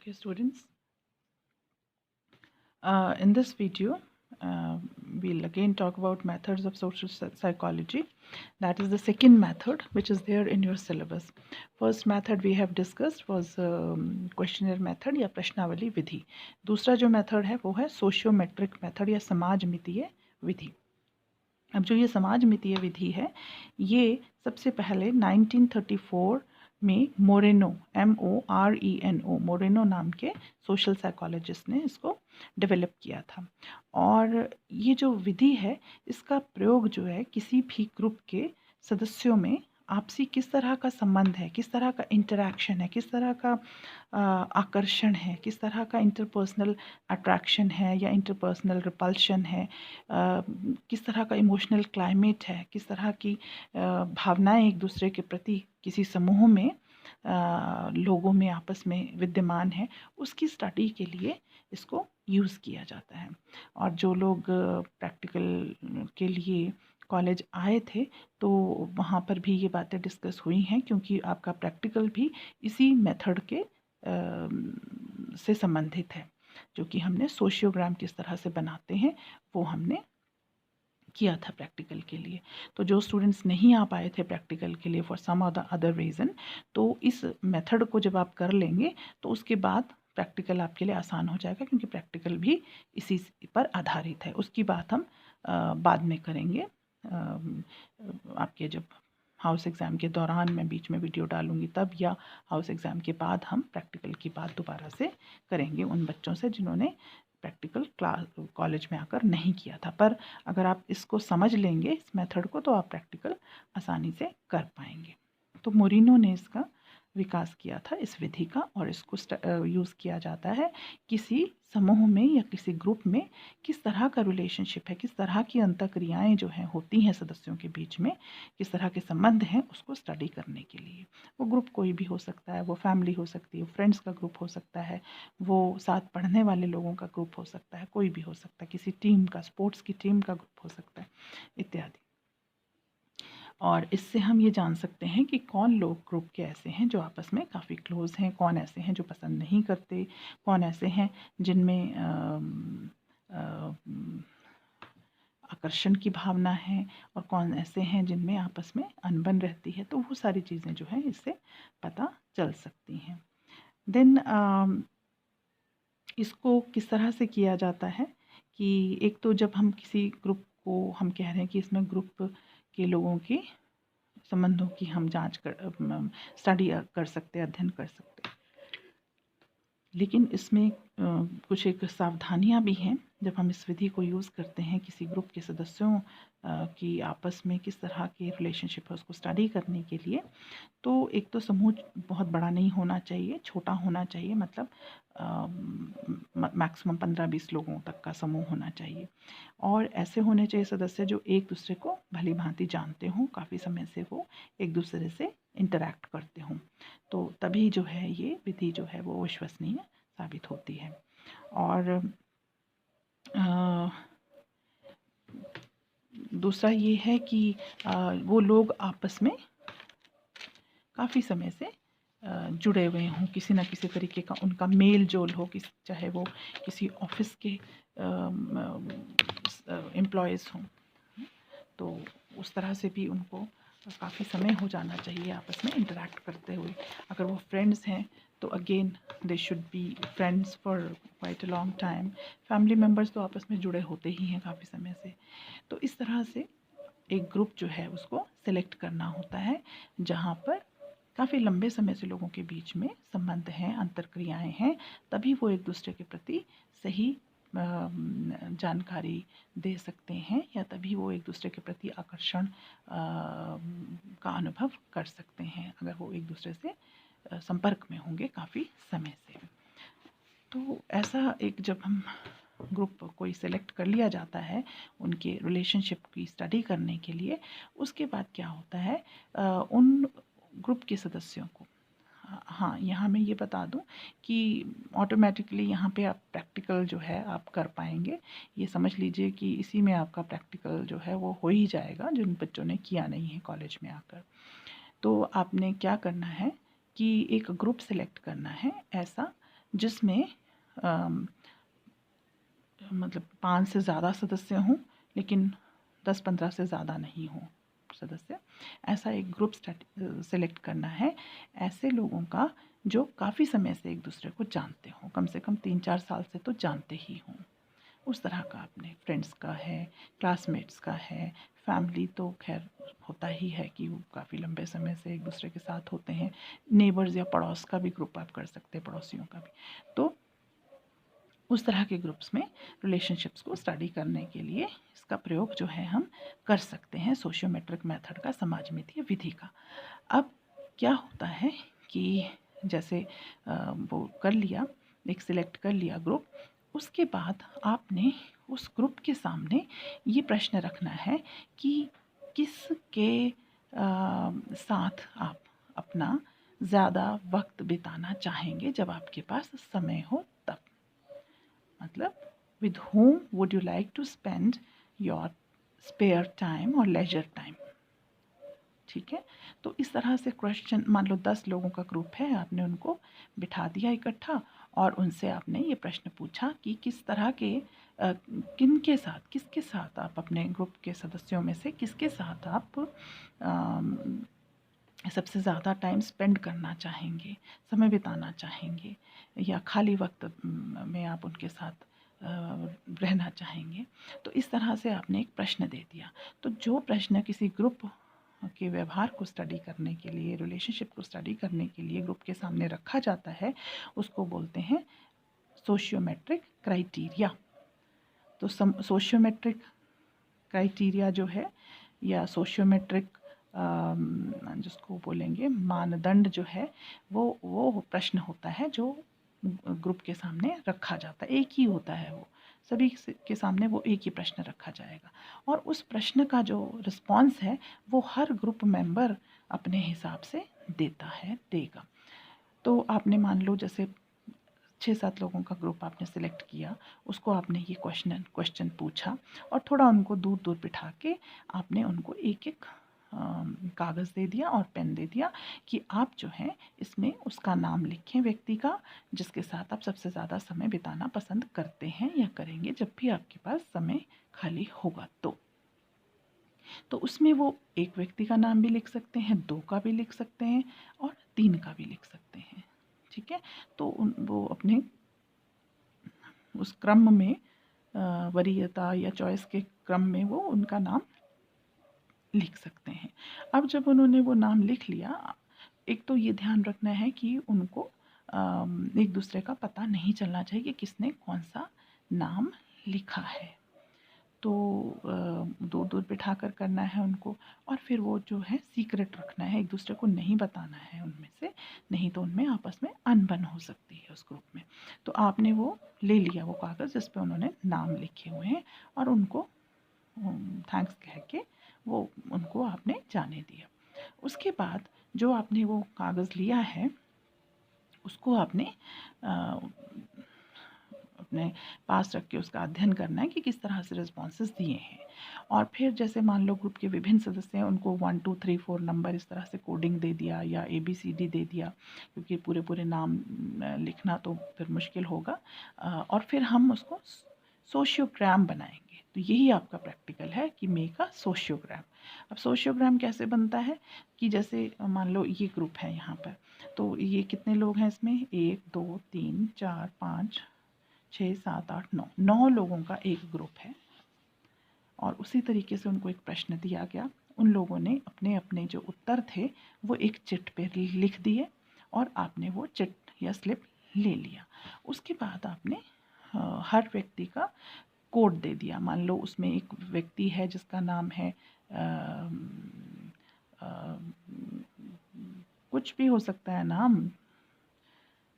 Okay, students, in this video, we'll again talk about methods of social psychology. That is the second method which is there in your syllabus. First method we have discussed was questionnaire method या प्रश्नावली विधि. दूसरा जो method है वो है sociometric method या समाजमितीय विधि. अब जो ये समाजमितीय विधि है ये सबसे पहले 1934 में मोरेनो MORENO मोरेनो नाम के सोशल साइकोलॉजिस्ट ने इसको डेवलप किया था. और ये जो विधि है इसका प्रयोग जो है किसी भी ग्रुप के सदस्यों में आपसी किस तरह का संबंध है, किस तरह का इंटरैक्शन है, किस तरह का आकर्षण है, किस तरह का इंटरपर्सनल अट्रैक्शन है या इंटरपर्सनल रिपल्शन है, किस तरह का इमोशनल क्लाइमेट है, किस तरह की भावनाएं एक दूसरे के प्रति किसी समूह में लोगों में आपस में विद्यमान है, उसकी स्टडी के लिए इसको यूज़ किया जाता है. और जो लोग प्रैक्टिकल के लिए कॉलेज आए थे तो वहाँ पर भी ये बातें डिस्कस हुई हैं, क्योंकि आपका प्रैक्टिकल भी इसी मेथड के से संबंधित है. जो कि हमने सोशियोग्राम किस तरह से बनाते हैं वो हमने किया था प्रैक्टिकल के लिए. तो जो स्टूडेंट्स नहीं आ पाए थे प्रैक्टिकल के लिए फॉर सम अदर रीज़न, तो इस मेथड को जब आप कर लेंगे तो उसके बाद प्रैक्टिकल आपके लिए आसान हो जाएगा, क्योंकि प्रैक्टिकल भी इसी पर आधारित है. उसकी बात हम बाद में करेंगे. आपके जब हाउस एग्ज़ाम के दौरान मैं बीच में वीडियो डालूंगी तब, या हाउस एग्ज़ाम के बाद हम प्रैक्टिकल की बात दोबारा से करेंगे उन बच्चों से जिन्होंने प्रैक्टिकल क्लास कॉलेज में आकर नहीं किया था. पर अगर आप इसको समझ लेंगे इस मेथड को तो आप प्रैक्टिकल आसानी से कर पाएंगे. तो मोरिनो ने इसका विकास किया था इस विधि का, और इसको यूज़ किया जाता है किसी समूह में या किसी ग्रुप में किस तरह का रिलेशनशिप है, किस तरह की अंतःक्रियाएं जो हैं होती हैं सदस्यों के बीच में, किस तरह के संबंध हैं, उसको स्टडी करने के लिए. वो ग्रुप कोई भी हो सकता है, वो फैमिली हो सकती है, फ्रेंड्स का ग्रुप हो सकता है, वो साथ पढ़ने वाले लोगों का ग्रुप हो सकता है, कोई भी हो सकता है, किसी टीम का, स्पोर्ट्स की टीम का ग्रुप हो सकता है, इत्यादि. और इससे हम ये जान सकते हैं कि कौन लोग ग्रुप के ऐसे हैं जो आपस में काफ़ी क्लोज़ हैं, कौन ऐसे हैं जो पसंद नहीं करते, कौन ऐसे हैं जिनमें आकर्षण की भावना है, और कौन ऐसे हैं जिनमें आपस में अनबन रहती है. तो वो सारी चीज़ें जो हैं इससे पता चल सकती हैं. देन इसको किस तरह से किया जाता है कि एक तो जब हम किसी ग्रुप को हम कह रहे हैं कि इसमें ग्रुप के लोगों की संबंधों की हम जांच कर स्टडी कर सकते हैं, अध्ययन कर सकते हैं. लेकिन इसमें कुछ एक सावधानियां भी हैं जब हम इस विधि को यूज़ करते हैं किसी ग्रुप के सदस्यों की आपस में किस तरह की रिलेशनशिप है उसको स्टडी करने के लिए. तो एक तो समूह बहुत बड़ा नहीं होना चाहिए, छोटा होना चाहिए, मतलब मैक्सिमम 15-20 लोगों तक का समूह होना चाहिए. और ऐसे होने चाहिए सदस्य जो एक दूसरे को भली भांति जानते हों, काफ़ी समय से वो एक दूसरे से इंटरैक्ट करते हों. तो तभी जो है ये विधि जो है वो विश्वसनीय साबित होती है. और दूसरा ये है कि वो लोग आपस में काफ़ी समय से जुड़े हुए हों, किसी न किसी तरीके का उनका मेल जोल हो, चाहे वो किसी ऑफिस के एम्प्लॉयज़ हों, तो उस तरह से भी उनको काफ़ी समय हो जाना चाहिए आपस में इंटरैक्ट करते हुए. अगर वो फ्रेंड्स हैं तो again they should be friends for quite a long time. Family members तो आपस में जुड़े होते ही हैं काफ़ी समय से. तो इस तरह से एक ग्रुप जो है उसको सेलेक्ट करना होता है जहाँ पर काफ़ी लंबे समय से लोगों के बीच में संबंध हैं, अंतर्क्रियाएं हैं, तभी वो एक दूसरे के प्रति सही जानकारी दे सकते हैं, या तभी वो एक दूसरे के प्रति आकर्षण का अनुभव कर सकते हैं अगर वो एक दूसरे से संपर्क में होंगे काफ़ी समय से. तो ऐसा एक जब हम ग्रुप कोई सेलेक्ट कर लिया जाता है उनके रिलेशनशिप की स्टडी करने के लिए, उसके बाद क्या होता है उन ग्रुप के सदस्यों को, हाँ यहाँ मैं ये बता दूं कि ऑटोमेटिकली यहाँ पे आप प्रैक्टिकल जो है आप कर पाएंगे. ये समझ लीजिए कि इसी में आपका प्रैक्टिकल जो है वो हो ही जाएगा जिन बच्चों ने किया नहीं है कॉलेज में आकर. तो आपने क्या करना है कि एक ग्रुप सेलेक्ट करना है ऐसा जिसमें मतलब 5 से ज़्यादा सदस्य हों, लेकिन 10-15 से ज़्यादा नहीं हों सदस्य। ऐसा एक ग्रुप सेलेक्ट करना है ऐसे लोगों का जो काफ़ी समय से एक दूसरे को जानते हों, कम से कम 3-4 साल से तो जानते ही हों। उस तरह का अपने फ्रेंड्स का है, क्लासमेट्स का है, फैमिली तो खैर होता ही है कि वो काफ़ी लंबे समय से एक दूसरे के साथ होते हैं। नेबर्स या पड़ोस का भी ग्रुप आप कर सकते हैं, पड़ोसियों का भी। तो उस तरह के ग्रुप्स में रिलेशनशिप्स को स्टडी करने के लिए इसका प्रयोग जो है हम कर सकते हैं, सोशियोमेट्रिक मेथड का, समाजमितीय विधि का। अब क्या होता है कि जैसे वो कर लिया, एक सिलेक्ट कर लिया ग्रुप, उसके बाद आपने उस ग्रुप के सामने ये प्रश्न रखना है कि किसके साथ आप अपना ज़्यादा वक्त बिताना चाहेंगे जब आपके पास समय हो तब। मतलब with whom would you like to spend your spare time or leisure time। ठीक है, तो इस तरह से क्वेश्चन, मान लो 10 लोगों का ग्रुप है, आपने उनको बिठा दिया इकट्ठा और उनसे आपने ये प्रश्न पूछा कि किस तरह के किनके साथ, किसके साथ आप अपने ग्रुप के सदस्यों में से किसके साथ आप सबसे ज़्यादा टाइम स्पेंड करना चाहेंगे, समय बिताना चाहेंगे, या खाली वक्त में आप उनके साथ रहना चाहेंगे। तो इस तरह से आपने एक प्रश्न दे दिया। तो जो प्रश्न किसी ग्रुप के व्यवहार को स्टडी करने के लिए, रिलेशनशिप को स्टडी करने के लिए ग्रुप के सामने रखा जाता है, उसको बोलते हैं सोशियोमेट्रिक क्राइटेरिया। तो सोशियोमेट्रिक क्राइटेरिया जो है, या सोशियोमेट्रिक जिसको बोलेंगे मानदंड जो है, वो प्रश्न होता है जो ग्रुप के सामने रखा जाता है। एक ही होता है, वो सभी के सामने वो एक ही प्रश्न रखा जाएगा, और उस प्रश्न का जो रिस्पॉन्स है वो हर ग्रुप मेंबर अपने हिसाब से देगा। तो आपने मान लो जैसे 6-7 लोगों का ग्रुप आपने सिलेक्ट किया, उसको आपने ये क्वेश्चन पूछा और थोड़ा उनको दूर दूर बिठा के आपने उनको एक एक कागज़ दे दिया और पेन दे दिया कि आप जो है इसमें उसका नाम लिखें, व्यक्ति का जिसके साथ आप सबसे ज़्यादा समय बिताना पसंद करते हैं या करेंगे जब भी आपके पास समय खाली होगा। तो उसमें वो एक व्यक्ति का नाम भी लिख सकते हैं, 2 का भी लिख सकते हैं और 3 का भी लिख सकते हैं। ठीक है, तो वो अपने उस क्रम में वरीयता या चॉइस के क्रम में वो उनका नाम लिख सकते हैं। अब जब उन्होंने वो नाम लिख लिया, एक तो ये ध्यान रखना है कि उनको एक दूसरे का पता नहीं चलना चाहिए कि किसने कौन सा नाम लिखा है। तो दूर दूर बिठा कर करना है उनको, और फिर वो जो है सीक्रेट रखना है, एक दूसरे को नहीं बताना है उनमें से, नहीं तो उनमें आपस में अनबन हो सकती है उस ग्रुप में। तो आपने वो ले लिया, वो कागज़ जिस पे उन्होंने नाम लिखे हुए हैं, और उनको थैंक्स कह के वो उनको आपने जाने दिया। उसके बाद जो आपने वो कागज़ लिया है उसको आपने अपने पास रख के उसका अध्ययन करना है कि किस तरह से रिस्पॉन्सेज दिए हैं। और फिर जैसे मान लो ग्रुप के विभिन्न सदस्य हैं, उनको 1 2 3 4 नंबर इस तरह से कोडिंग दे दिया या ABCD दे दिया, क्योंकि पूरे पूरे नाम लिखना तो फिर मुश्किल होगा। और फिर हम उसको सोशियोग्राम बनाएंगे। तो यही आपका प्रैक्टिकल है कि मेक अ सोशियोग्राम। अब सोशियोग्राम कैसे बनता है कि जैसे मान लो ये ग्रुप है यहाँ पर, तो ये कितने लोग हैं इसमें, 1 2 3 4 5 6 7 8 9 लोगों का एक ग्रुप है। और उसी तरीके से उनको एक प्रश्न दिया गया, उन लोगों ने अपने अपने जो उत्तर थे वो एक चिट पे लिख दिए और आपने वो चिट या स्लिप ले लिया। उसके बाद आपने हर व्यक्ति का कोड दे दिया। मान लो उसमें एक व्यक्ति है जिसका नाम है कुछ भी हो सकता है नाम,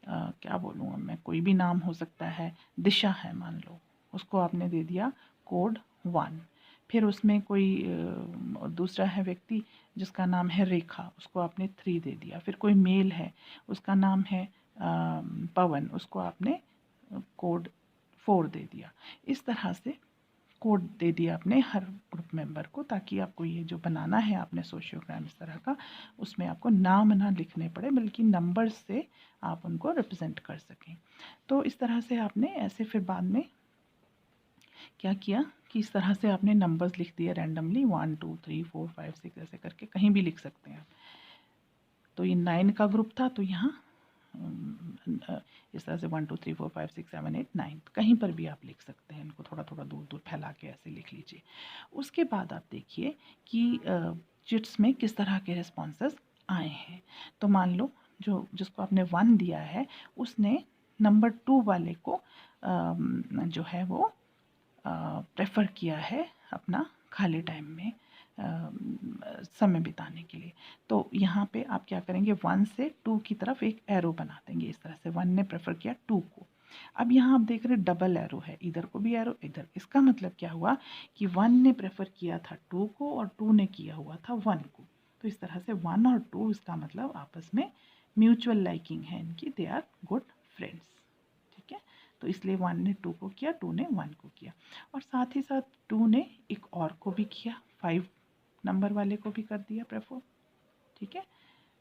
क्या बोलूँ मैं, कोई भी नाम हो सकता है, दिशा है मान लो, उसको आपने दे दिया कोड 1। फिर उसमें कोई दूसरा है व्यक्ति जिसका नाम है रेखा, उसको आपने 3 दे दिया। फिर कोई मेल है, उसका नाम है पवन, उसको आपने कोड 4 दे दिया। इस तरह से कोड दे दिया आपने हर ग्रुप मेंबर को, ताकि आपको ये जो बनाना है आपने सोशियोग्राम इस तरह का, उसमें आपको नाम ना लिखने पड़े बल्कि नंबर्स से आप उनको रिप्रेजेंट कर सकें। तो इस तरह से आपने ऐसे फिर बाद में क्या किया कि इस तरह से आपने नंबर्स लिख दिए रैंडमली 1 2 3 4 5 6 ऐसे करके कहीं भी लिख सकते हैं आप। तो ये 9 का ग्रुप था, तो यहाँ इस तरह से 1 2 3 4 5 6 7 8 9 कहीं पर भी आप लिख सकते हैं, इनको थोड़ा थोड़ा दूर दूर फैला के ऐसे लिख लीजिए। उसके बाद आप देखिए कि चिट्स में किस तरह के रिस्पॉन्सेस आए हैं। तो मान लो जिसको आपने 1 दिया है उसने नंबर 2 वाले को जो है वो प्रेफर किया है अपना खाली टाइम में समय बिताने के लिए। तो यहाँ पे आप क्या करेंगे, 1 से 2 की तरफ एक एरो बना देंगे इस तरह से। 1 ने प्रेफर किया 2 को। अब यहाँ आप देख रहे हैं डबल एरो है, इधर को भी एरो इधर। इसका मतलब क्या हुआ कि 1 ने प्रेफर किया था 2 को और 2 ने किया हुआ था 1 को। तो इस तरह से 1 और 2 इसका मतलब आपस में म्यूचुअल लाइकिंग है इनकी, दे आर गुड फ्रेंड्स। ठीक है, तो इसलिए 1 ने 2 को किया, 2 ने 1 को किया, और साथ ही साथ 2 ने एक और को भी किया, 5 नंबर वाले को भी कर दिया प्रेफर। ठीक है,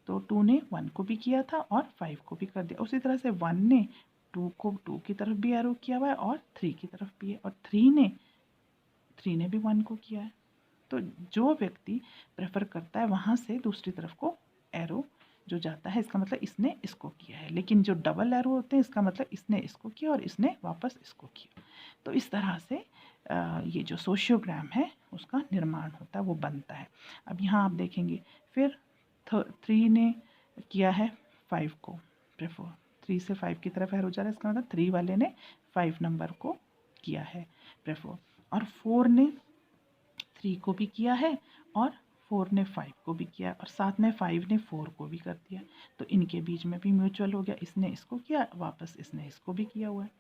तो 2 ने 1 को भी किया था और 5 को भी कर दिया। उसी तरह से 1 ने 2 को 2 की तरफ भी एरो किया हुआ है और 3 की तरफ भी है, और 3 ने भी 1 को किया है। तो जो व्यक्ति प्रेफर करता है वहाँ से दूसरी तरफ को एरो जो जाता है, इसका मतलब इसने इसको किया है। लेकिन जो डबल एरो होते हैं इसका मतलब इसने इसको किया और इसने वापस इसको किया। तो इस तरह से ये जो सोशियोग्राम है उसका निर्माण होता है, वो बनता है। अब यहाँ आप देखेंगे फिर 3 ने किया है 5 को प्रेफर, 3 से 5 की तरफ एरो जा रहा है, इसका मतलब 3 वाले ने 5 नंबर को किया है प्रेफर, और 4 ने 3 को भी किया है और 4 ने 5 को भी किया, और साथ में 5 ने 4 को भी कर दिया। तो इनके बीच में भी म्यूचुअल हो गया, इसने इसको किया वापस इसने इसको भी किया हुआ है।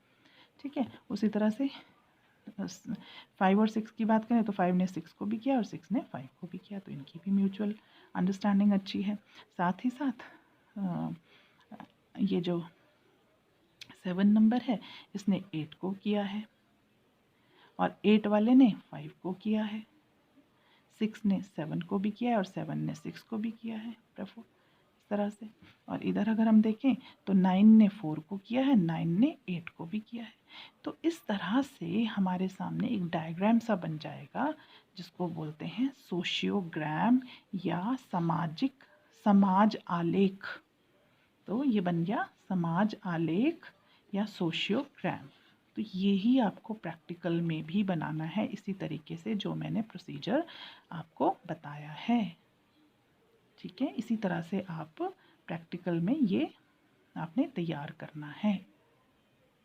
ठीक है, उसी तरह से 5 और 6 की बात करें तो 5 ने 6 को भी किया और 6 ने 5 को भी किया, तो इनकी भी म्यूचुअल अंडरस्टैंडिंग अच्छी है। साथ ही साथ ये जो 7 नंबर है इसने 8 को किया है और 8 वाले ने 5 को किया है, 6 ने 7 को भी किया है और 7 ने 6 को भी किया है प्रेफर, इस तरह से। और इधर अगर हम देखें तो 9 ने 4 को किया है, 9 ने 8 को भी किया है। तो इस तरह से हमारे सामने एक डायग्राम सा बन जाएगा जिसको बोलते हैं सोशियोग्राम या समाज आलेख। तो ये बन गया समाज आलेख या सोशियोग्राम। तो यही आपको प्रैक्टिकल में भी बनाना है इसी तरीके से जो मैंने प्रोसीजर आपको बताया है। ठीक है, इसी तरह से आप प्रैक्टिकल में ये आपने तैयार करना है।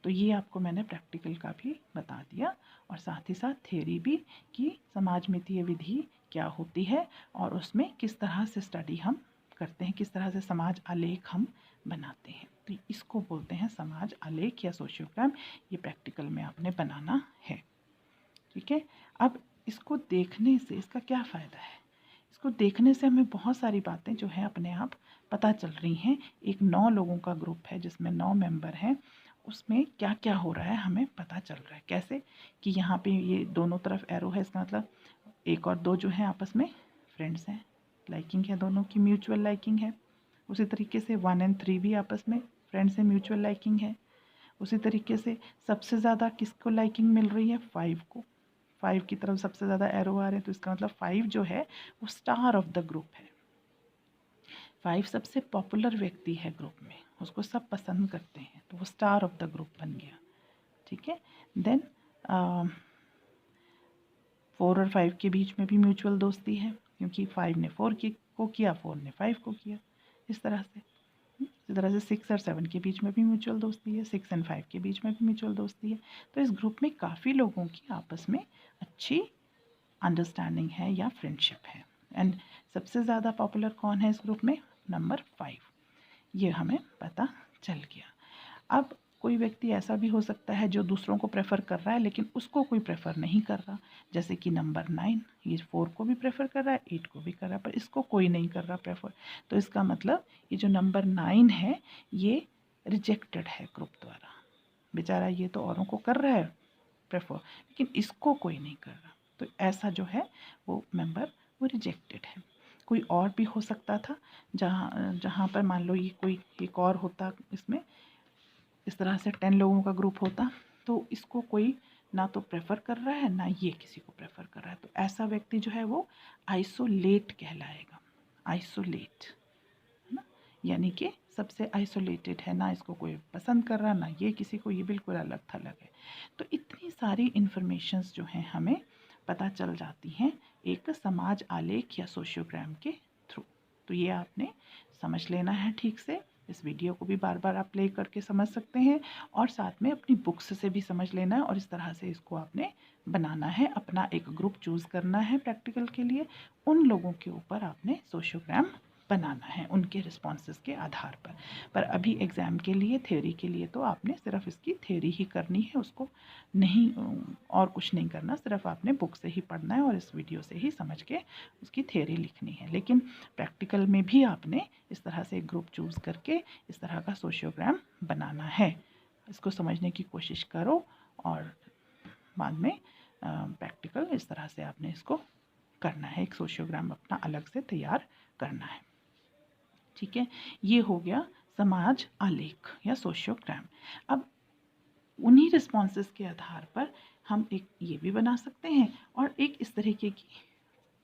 तो ये आपको मैंने प्रैक्टिकल का भी बता दिया और साथ ही साथ थ्योरी भी कि समाजमितीय विधि क्या होती है और उसमें किस तरह से स्टडी हम करते हैं, किस तरह से समाज आलेख हम बनाते हैं। तो इसको बोलते हैं समाज आलेख या सोशियोग्राम। ये प्रैक्टिकल में आपने बनाना है। ठीक है, अब इसको देखने से इसका क्या फ़ायदा है? इसको देखने से हमें बहुत सारी बातें जो हैं अपने आप पता चल रही हैं। एक 9 लोगों का ग्रुप है जिसमें 9 मेंबर हैं, उसमें क्या क्या हो रहा है हमें पता चल रहा है। कैसे कि यहाँ पे ये दोनों तरफ एरो है, इसका मतलब 1 और 2 जो हैं आपस में फ्रेंड्स हैं, लाइकिंग है, दोनों की म्यूचुअल लाइकिंग है। उसी तरीके से 1 और 3 भी आपस में फ्रेंड्स हैं, म्यूचुअल लाइकिंग है। उसी तरीके से सबसे ज़्यादा किसको लाइकिंग मिल रही है? 5 को। 5 की तरफ सबसे ज़्यादा एरो आ रहे हैं, तो इसका मतलब 5 जो है वो स्टार ऑफ द ग्रुप है। 5 सबसे पॉपुलर व्यक्ति है ग्रुप में, उसको सब पसंद करते हैं, तो वो स्टार ऑफ द ग्रुप बन गया। ठीक है, देन 4 और 5 के बीच में भी म्यूचुअल दोस्ती है क्योंकि 5 ने 4 को किया, 4 ने 5 को किया, इस तरह से। इसी तरह से 6 और 7 के बीच में भी म्यूचुअल दोस्ती है, 6 और 5 के बीच में भी म्यूचुअल दोस्ती है। तो इस ग्रुप में काफ़ी लोगों की आपस में अच्छी अंडरस्टैंडिंग है या फ्रेंडशिप है। एंड सबसे ज़्यादा पॉपुलर कौन है इस ग्रुप में? नंबर 5। ये हमें पता चल गया। अब कोई व्यक्ति ऐसा भी हो सकता है जो दूसरों को प्रेफर कर रहा है लेकिन उसको कोई प्रेफर नहीं कर रहा, जैसे कि नंबर 9, ये 4 को भी प्रेफर कर रहा है, 8 को भी कर रहा है, पर इसको कोई नहीं कर रहा प्रेफर। तो इसका मतलब ये जो नंबर 9 है ये रिजेक्टेड है ग्रुप द्वारा। बेचारा ये तो औरों को कर रहा है प्रेफर, लेकिन इसको कोई नहीं कर रहा, तो ऐसा जो है वो मेंबर वो रिजेक्टेड है। कोई और भी हो सकता था, जहाँ पर मान लो ये कोई एक और होता, इसमें इस तरह से 10 लोगों का ग्रुप होता, तो इसको कोई ना तो प्रेफर कर रहा है ना ये किसी को प्रेफर कर रहा है, तो ऐसा व्यक्ति जो है वो आइसोलेट कहलाएगा। आइसोलेट है ना, यानी कि सबसे आइसोलेटेड है, ना इसको कोई पसंद कर रहा ना ये किसी को, ये बिल्कुल अलग थलग है। तो इतनी सारी इन्फॉर्मेशंस जो हैं हमें पता चल जाती हैं एक समाज आलेख या सोशियोग्राम के थ्रू। तो ये आपने समझ लेना है ठीक से। इस वीडियो को भी बार बार आप प्ले करके समझ सकते हैं, और साथ में अपनी बुक्स से भी समझ लेना है, और इस तरह से इसको आपने बनाना है। अपना एक ग्रुप चूज़ करना है प्रैक्टिकल के लिए, उन लोगों के ऊपर आपने सोशियोग्राम बनाना है उनके रिस्पॉन्सेस के आधार पर अभी एग्ज़ाम के लिए, थ्योरी के लिए तो आपने सिर्फ इसकी थ्योरी ही करनी है, उसको नहीं और कुछ नहीं करना, सिर्फ आपने बुक से ही पढ़ना है और इस वीडियो से ही समझ के उसकी थ्योरी लिखनी है। लेकिन प्रैक्टिकल में भी आपने इस तरह से एक ग्रुप चूज़ करके इस तरह का सोशियोग्राम बनाना है। इसको समझने की कोशिश करो, और बाद में प्रैक्टिकल इस तरह से आपने इसको करना है, एक सोशियोग्राम अपना अलग से तैयार करना है। ठीक है, ये हो गया समाज आलेख या सोशियोग्राम। अब उन्हीं रिस्पॉन्सेस के आधार पर हम एक ये भी बना सकते हैं, और एक इस तरीके की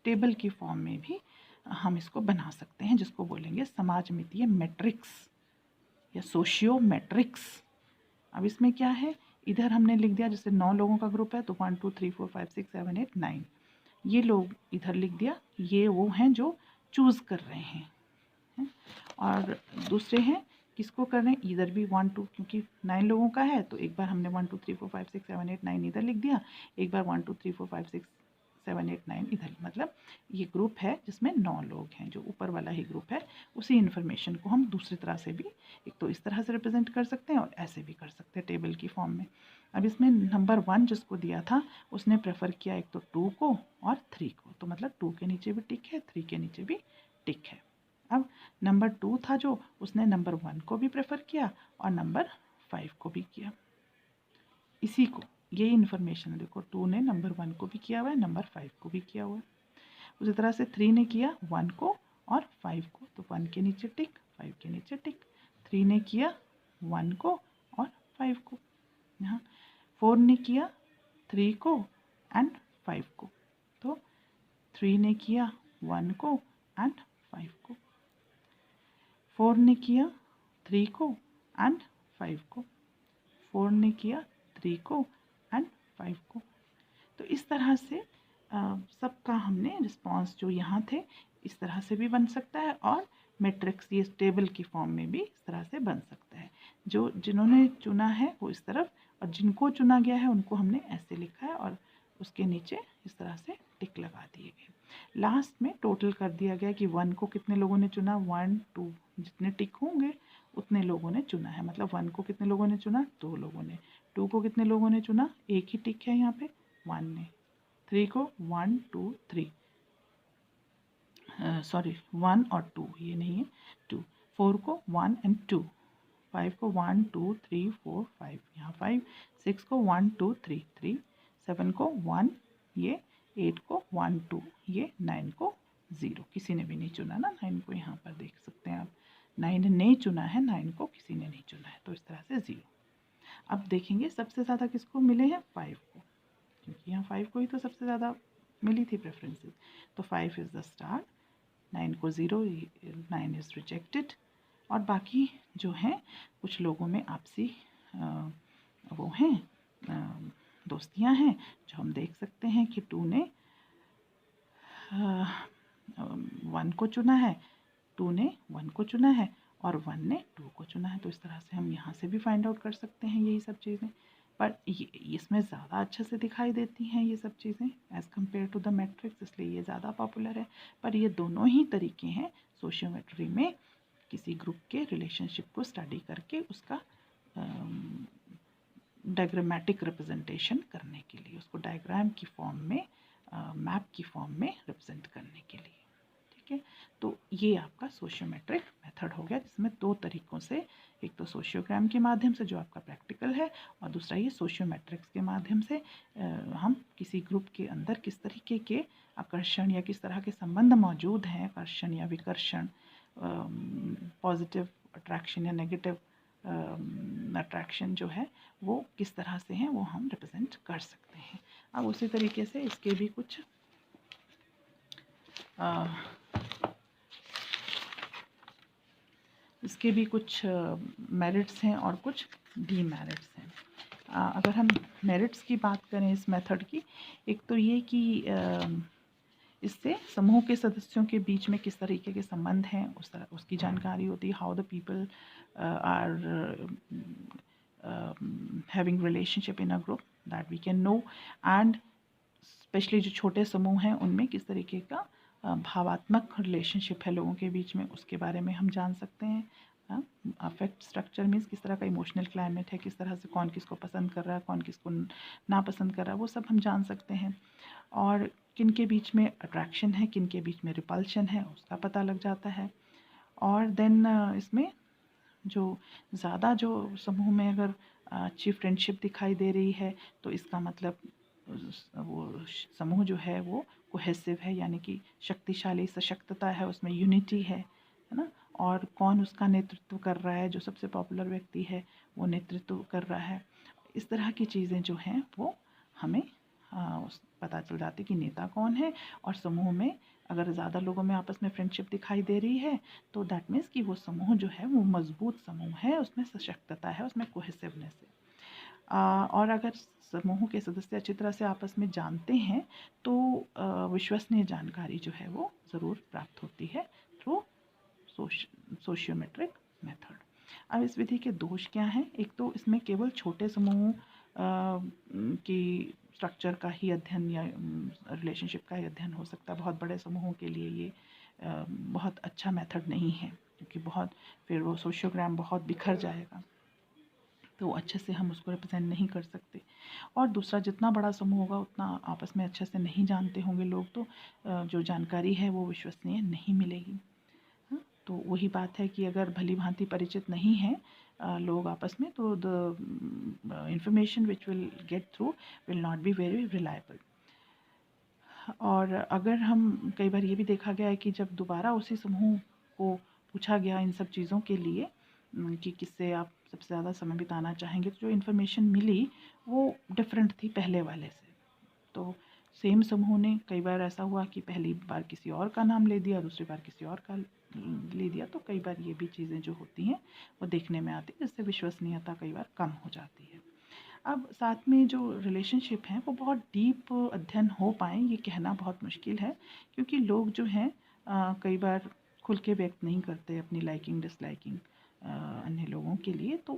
टेबल की फॉर्म में भी हम इसको बना सकते हैं, जिसको बोलेंगे समाज मितीय मैट्रिक्स या सोशियो मैट्रिक्स। अब इसमें क्या है, इधर हमने लिख दिया, जैसे 9 लोगों का ग्रुप है तो 1 2 3 4 5 6 7 8 9 ये लोग इधर लिख दिया, ये वो हैं जो चूज़ कर रहे हैं। और दूसरे हैं किसको कर रहे हैं, इधर भी 1 2, क्योंकि 9 लोगों का है तो एक बार हमने 1 2 3 4 5 6 7 8 9 इधर लिख दिया, एक बार 1 2 3 4 5 6 7 8 9 इधर। मतलब ये ग्रुप है जिसमें 9 लोग हैं, जो ऊपर वाला ही ग्रुप है। उसी इन्फॉर्मेशन को हम दूसरी तरह से भी, एक तो इस तरह से रिप्रेजेंट कर सकते हैं और ऐसे भी कर सकते हैं टेबल की फॉर्म में। अब इसमें नंबर 1 जिसको दिया था उसने प्रेफर किया एक तो 2 को और 3 को, तो मतलब 2 के नीचे भी टिक है, 3 के नीचे भी टिक है। अब नंबर 2 था जो, उसने नंबर 1 को भी प्रेफर किया और नंबर 5 को भी किया। इसी को, ये इन्फॉर्मेशन देखो, 2 ने नंबर 1 को भी किया हुआ है, नंबर 5 को भी किया हुआ है। उसी तरह से 3 ने किया 1 को और 5 को, तो 1 के नीचे टिक, 5 के नीचे टिक। 3 ने किया 1 को और 5 को। यहाँ 4 ने किया 3 को एंड 5 को, तो 3 ने किया 1 को एंड 5 को। 4 ने किया 3 को एंड 5 को। 4 ने किया 3 को एंड 5 को। तो इस तरह से सबका हमने रिस्पॉन्स जो यहाँ थे इस तरह से भी बन सकता है, और मैट्रिक्स ये टेबल की फॉर्म में भी इस तरह से बन सकता है। जो जिन्होंने चुना है वो इस तरफ, और जिनको चुना गया है उनको हमने ऐसे लिखा है, और उसके नीचे इस तरह से टिक लगा दिए गए। लास्ट में टोटल कर दिया गया कि 1 को कितने लोगों ने चुना, 1 2 जितने टिक होंगे उतने लोगों ने चुना है। मतलब 1 को कितने लोगों ने चुना, 2 लोगों ने। 2 को कितने लोगों ने चुना, एक ही टिक है यहाँ पे, 1 ने। 3 को 1 2 3 सॉरी 1 और 2, ये नहीं है 2। 4 को 1 एंड 2। 5 को 1 2 3 4 5, यहाँ 5। 6 को 1 2 3 3। 7 को 1, ये 8 को 1 2, ये 9 को 0। किसी ने भी नहीं चुना ना 9 को, यहाँ पर देख सकते हैं आप 9 ने चुना है, 9 को किसी ने नहीं चुना है, तो इस तरह से 0। अब देखेंगे सबसे ज़्यादा किसको मिले हैं, 5 को, क्योंकि यहाँ 5 को ही तो सबसे ज़्यादा मिली थी प्रेफरेंसेस, तो 5 इज़ द स्टार। 9 को 0, 9 इज़ रिजेक्टेड। और बाकी जो हैं कुछ लोगों में आपसी वो हैं दोस्तियां हैं, जो हम देख सकते हैं कि 2 ने 1 को चुना है, 2 ने 1 को चुना है और 1 ने 2 को चुना है। तो इस तरह से हम यहाँ से भी फाइंड आउट कर सकते हैं यही सब चीज़ें, पर इसमें ज़्यादा अच्छे से दिखाई देती हैं ये सब चीज़ें as compare to the matrix, इसलिए ये ज़्यादा पॉपुलर है। पर ये दोनों ही तरीके हैं सोशियोमेट्री में किसी ग्रुप के रिलेशनशिप को स्टडी करके उसका डायग्रामेटिक रिप्रेजेंटेशन करने के लिए, उसको डायग्राम की फॉर्म में, मैप की फॉर्म में रिप्रेजेंट करने के लिए। ठीक है, तो ये आपका सोशियोमेट्रिक मेथड मेथड हो गया, जिसमें 2 तरीक़ों से, एक तो सोशियोग्राम के माध्यम से जो आपका प्रैक्टिकल है, और दूसरा ये सोशियोमेट्रिक्स के माध्यम से हम किसी ग्रुप के अंदर किस तरीके के आकर्षण या किस तरह के संबंध मौजूद हैं, आकर्षण या विकर्षण, पॉजिटिव अट्रैक्शन या नेगेटिव अट्रैक्शन जो है वो किस तरह से हैं, वो हम रिप्रेजेंट कर सकते हैं। अब उसी तरीके से इसके भी कुछ मेरिट्स हैं और कुछ डीमेरिट्स हैं। अगर हम मेरिट्स की बात करें इस मेथड की, एक तो ये कि इससे समूह के सदस्यों के बीच में किस तरीके के संबंध हैं उसकी जानकारी होती है। How the people are having relationship in a group, that we can know, and specially जो छोटे समूह हैं उनमें किस तरीके का भावात्मक रिलेशनशिप है लोगों के बीच में, उसके बारे में हम जान सकते हैं। अफेक्ट स्ट्रक्चर मीन्स किस तरह का इमोशनल क्लाइमेट है, किस तरह से कौन किसको पसंद कर रहा है, कौन किसको नापसंद कर रहा है, वो सब हम जान सकते हैं। और किन के बीच में अट्रैक्शन है, किन के बीच में रिपल्शन है, उसका पता लग जाता है। और देन इसमें जो ज़्यादा जो समूह में अगर अच्छी फ्रेंडशिप दिखाई दे रही है, तो इसका मतलब वो समूह जो है वो कोहेसिव है, यानी कि शक्तिशाली, सशक्तता है, उसमें यूनिटी है ना। और कौन उसका नेतृत्व कर रहा है, जो सबसे पॉपुलर व्यक्ति है वो नेतृत्व कर रहा है। इस तरह की चीज़ें जो हैं वो हमें पता चल जाती कि नेता कौन है। और समूह में अगर ज़्यादा लोगों में आपस में फ्रेंडशिप दिखाई दे रही है, तो दैट मीन्स कि वो समूह जो है वो मजबूत समूह है, उसमें सशक्तता है, उसमें कोहेसिवनेस है। और अगर समूह के सदस्य अच्छी तरह से आपस में जानते हैं, तो विश्वसनीय जानकारी जो है वो ज़रूर प्राप्त होती है थ्रू सोशियोमेट्रिक मेथड। अब इस विधि के दोष क्या हैं? एक तो इसमें केवल छोटे समूह की स्ट्रक्चर का ही अध्ययन या रिलेशनशिप का ही अध्ययन हो सकता है। बहुत बड़े समूहों के लिए ये बहुत अच्छा मेथड नहीं है, क्योंकि फिर वो सोशियोग्राम बहुत बिखर जाएगा, तो अच्छे से हम उसको रिप्रेजेंट नहीं कर सकते। और दूसरा, जितना बड़ा समूह होगा उतना आपस में अच्छे से नहीं जानते होंगे लोग, तो जो जानकारी है वो विश्वसनीय नहीं मिलेगी। तो वही बात है कि अगर भली भांति परिचित नहीं हैं लोग आपस में, तो the information which will get through will not be very reliable. और अगर हम, कई बार ये भी देखा गया है कि जब दोबारा उसी समूह को पूछा गया इन सब चीज़ों के लिए कि किससे आप सबसे ज़्यादा समय बिताना चाहेंगे, तो जो इन्फॉर्मेशन मिली वो डिफरेंट थी पहले वाले से। तो सेम समूह ने, कई बार ऐसा हुआ कि पहली बार किसी और का नाम ले दिया, दूसरी बार किसी और का ले दिया, तो कई बार ये भी चीज़ें जो होती हैं वो देखने में आती है, जिससे विश्वसनीयता कई बार कम हो जाती है। अब साथ में जो रिलेशनशिप हैं वो बहुत डीप अध्ययन हो पाएँ, ये कहना बहुत मुश्किल है, क्योंकि लोग जो हैं कई बार खुल के व्यक्त नहीं करते अपनी लाइकिंग डिसलाइकिंग अन्य लोगों के लिए। तो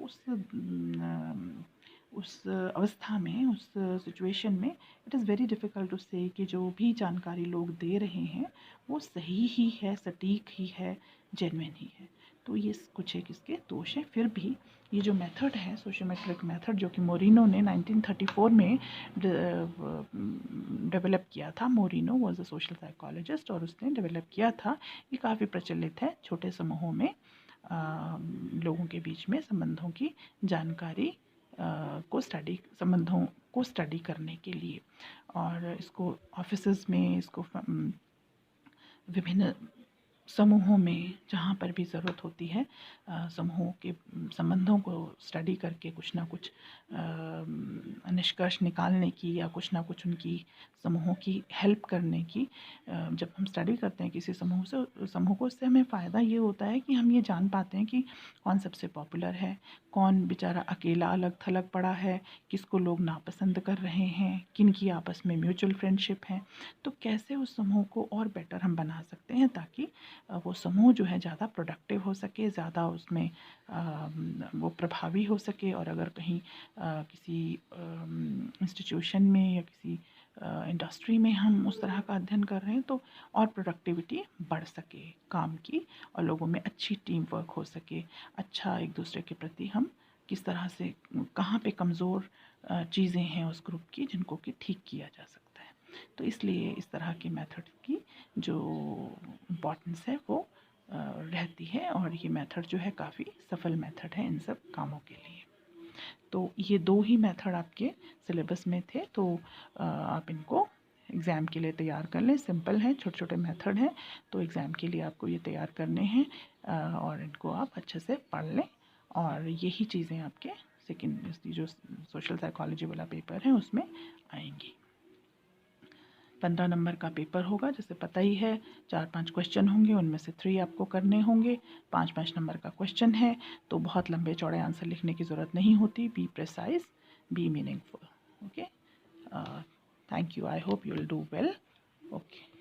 उस अवस्था में, उस सिचुएशन में it is very difficult to say कि जो भी जानकारी लोग दे रहे हैं वो सही ही है, सटीक ही है, जेन्युइन ही है। तो ये कुछ एक इसके दोष हैं। फिर भी ये जो मेथड है, सोशियोमेट्रिक मेथड, जो कि मोरिनो ने 1934 में डेवलप किया था। Moreno was a social psychologist और उसने डेवलप किया था। ये काफ़ी प्रचलित है छोटे समूहों में लोगों के बीच में संबंधों की जानकारी संबंधों को स्टडी करने के लिए। और इसको ऑफिसेज़ में, इसको विभिन्न समूहों में जहाँ पर भी ज़रूरत होती है समूहों के संबंधों को स्टडी करके कुछ ना कुछ निष्कर्ष निकालने की, या कुछ ना कुछ उनकी समूहों की हेल्प करने की। जब हम स्टडी करते हैं किसी समूह को, उससे हमें फ़ायदा ये होता है कि हम ये जान पाते हैं कि कौन सबसे पॉपुलर है, कौन बेचारा अकेला अलग थलग पड़ा है, किसको लोग नापसंद कर रहे हैं, किन की आपस में म्यूचुअल फ्रेंडशिप है। तो कैसे उस समूह को और बेटर हम बना सकते हैं, ताकि वो समूह जो है ज़्यादा प्रोडक्टिव हो सके, ज़्यादा उसमें वो प्रभावी हो सके। और अगर कहीं किसी इंस्टीट्यूशन में या किसी इंडस्ट्री में हम उस तरह का अध्ययन कर रहे हैं, तो और प्रोडक्टिविटी बढ़ सके काम की, और लोगों में अच्छी टीम वर्क हो सके, अच्छा एक दूसरे के प्रति हम किस तरह से, कहाँ पे कमज़ोर चीज़ें हैं उस ग्रुप की, जिनको कि ठीक किया जा सकता है। तो इसलिए इस तरह के मेथड की जो इम्पोर्टेंस है वो रहती है, और ये मेथड जो है काफ़ी सफल मेथड है इन सब कामों के लिए। तो ये 2 ही मेथड आपके सिलेबस में थे, तो आप इनको एग्ज़ाम के लिए तैयार कर लें। सिंपल हैं, छोटे छोटे मेथड हैं, तो एग्ज़ाम के लिए आपको ये तैयार करने हैं, और इनको आप अच्छे से पढ़ लें। और यही चीज़ें आपके सेकेंड जो सोशल साइकोलॉजी वाला पेपर है उसमें आएंगी। 15 नंबर का पेपर होगा, जैसे पता ही है, 4-5 क्वेश्चन होंगे, उनमें से 3 आपको करने होंगे। 5-5 नंबर का क्वेश्चन है, तो बहुत लंबे चौड़े आंसर लिखने की ज़रूरत नहीं होती। Be precise, B meaningful. Okay, thank you, I hope you will do well. Okay.